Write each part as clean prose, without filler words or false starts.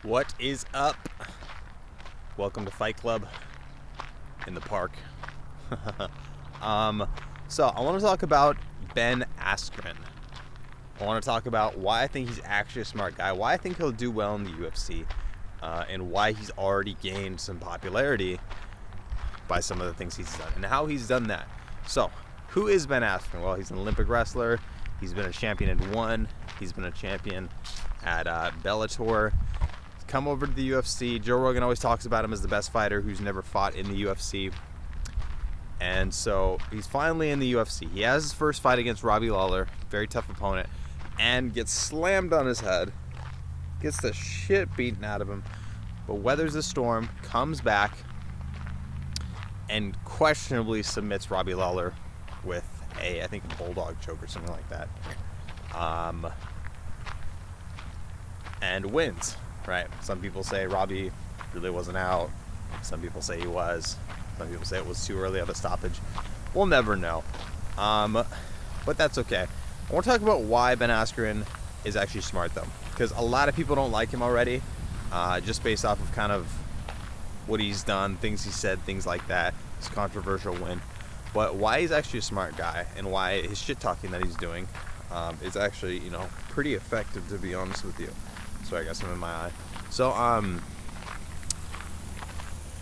What is up? Welcome to Fight Club in the park. So I want to talk about Ben Askren. I want to talk about why I think he's actually a smart guy, why I think he'll do well in the UFC, and why he's already gained some popularity by some of the things he's done, and how he's done that. So, who is Ben Askren? Well, he's an Olympic wrestler. He's been a champion at ONE. He's been a champion at Bellator. He's come over to the UFC. Joe Rogan always talks about him as the best fighter who's never fought in the UFC. And so he's finally in the UFC. He has his first fight against Robbie Lawler, very tough opponent, and gets slammed on his head, gets the shit beaten out of him, but weathers the storm, comes back, and questionably submits Robbie Lawler with I think a bulldog choke or something like that, and wins. Right? Some people say Robbie really wasn't out. Some people say he was. Some people say it was too early of a stoppage. We'll never know. But that's okay. I want to talk about why Ben Askren is actually smart, though, because a lot of people don't like him already, just based off of kind of what he's done, things he said, things like that. His controversial win. But why he's actually a smart guy, and why his shit talking that he's doing is actually, pretty effective, to be honest with you. Sorry, I got some in my eye. So,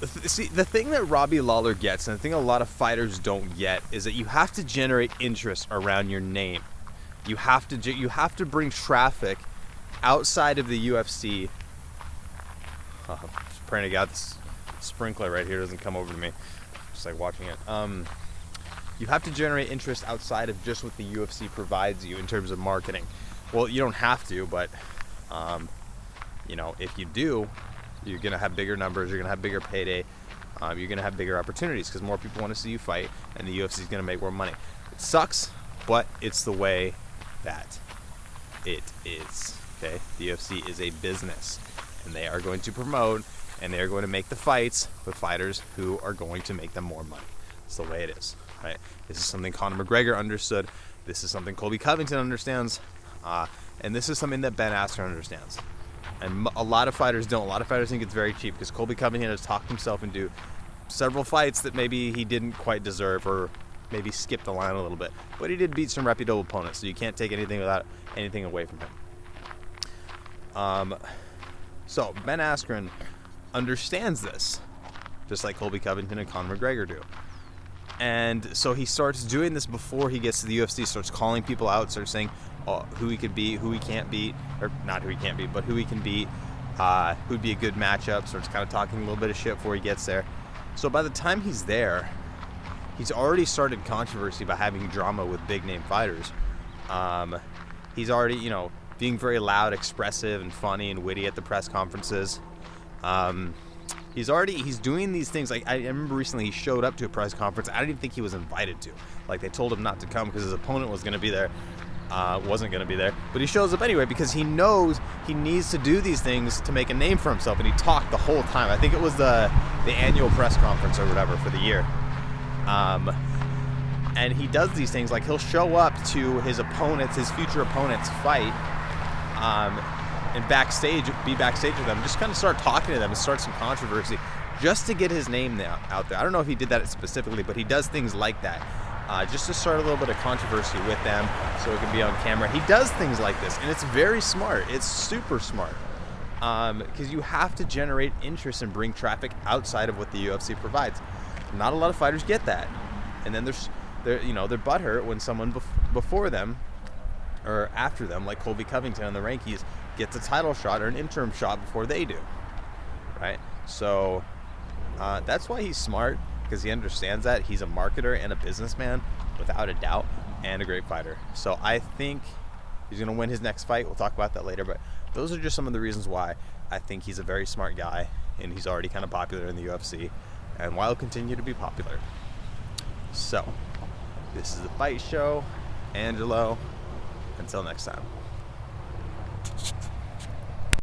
the thing that Robbie Lawler gets, and the thing a lot of fighters don't get, is that you have to generate interest around your name. You have to bring traffic outside of the UFC. Just praying to God this sprinkler right here doesn't come over to me. Just like watching it. You have to generate interest outside of just what the UFC provides you in terms of marketing. Well, you don't have to, but if you do, you're gonna have bigger numbers. You're gonna have bigger payday. You're gonna have bigger opportunities because more people want to see you fight, and the UFC is gonna make more money. It sucks, but it's the way that it is. Okay, the UFC is a business, and they are going to promote, and they are going to make the fights with fighters who are going to make them more money. It's the way it is. Right? This is something Conor McGregor understood. This is something Colby Covington understands, and this is something that Ben Askren understands. And a lot of fighters don't. A lot of fighters think it's very cheap because Colby Covington has talked himself into several fights that maybe he didn't quite deserve, or maybe skipped the line a little bit. But he did beat some reputable opponents, so you can't take anything away from him. So Ben Askren understands this, just like Colby Covington and Conor McGregor do. And so he starts doing this before he gets to the UFC, starts calling people out, starts saying who he could beat, who he can't beat, or not who he can't beat, but who he can beat, who'd be a good matchup, starts kind of talking a little bit of shit before he gets there. So by the time he's there, he's already started controversy by having drama with big name fighters. He's already, being very loud, expressive, and funny and witty at the press conferences. He's doing these things. Like, I remember recently he showed up to a press conference. I didn't even think he was invited to. Like, they told him not to come because his opponent was going to be there. Wasn't going to be there. But he shows up anyway because he knows he needs to do these things to make a name for himself. And he talked the whole time. I think it was the annual press conference or whatever for the year. And he does these things. Like, he'll show up to his future opponent's fight. And be backstage with them, just kind of start talking to them and start some controversy just to get his name out there. I don't know if he did that specifically, but he does things like that just to start a little bit of controversy with them so it can be on camera. He does things like this, and it's very smart. It's super smart because you have to generate interest and bring traffic outside of what the UFC provides. Not a lot of fighters get that, and then they're butthurt when someone before them or after them, like Colby Covington in the rankings, gets a title shot or an interim shot before they do, right? So that's why he's smart, because he understands that. He's a marketer and a businessman, without a doubt, and a great fighter. So I think he's going to win his next fight. We'll talk about that later, but those are just some of the reasons why I think he's a very smart guy, and he's already kind of popular in the UFC, and why he'll continue to be popular. So, this is The Fight Show. Angelo. Until next time.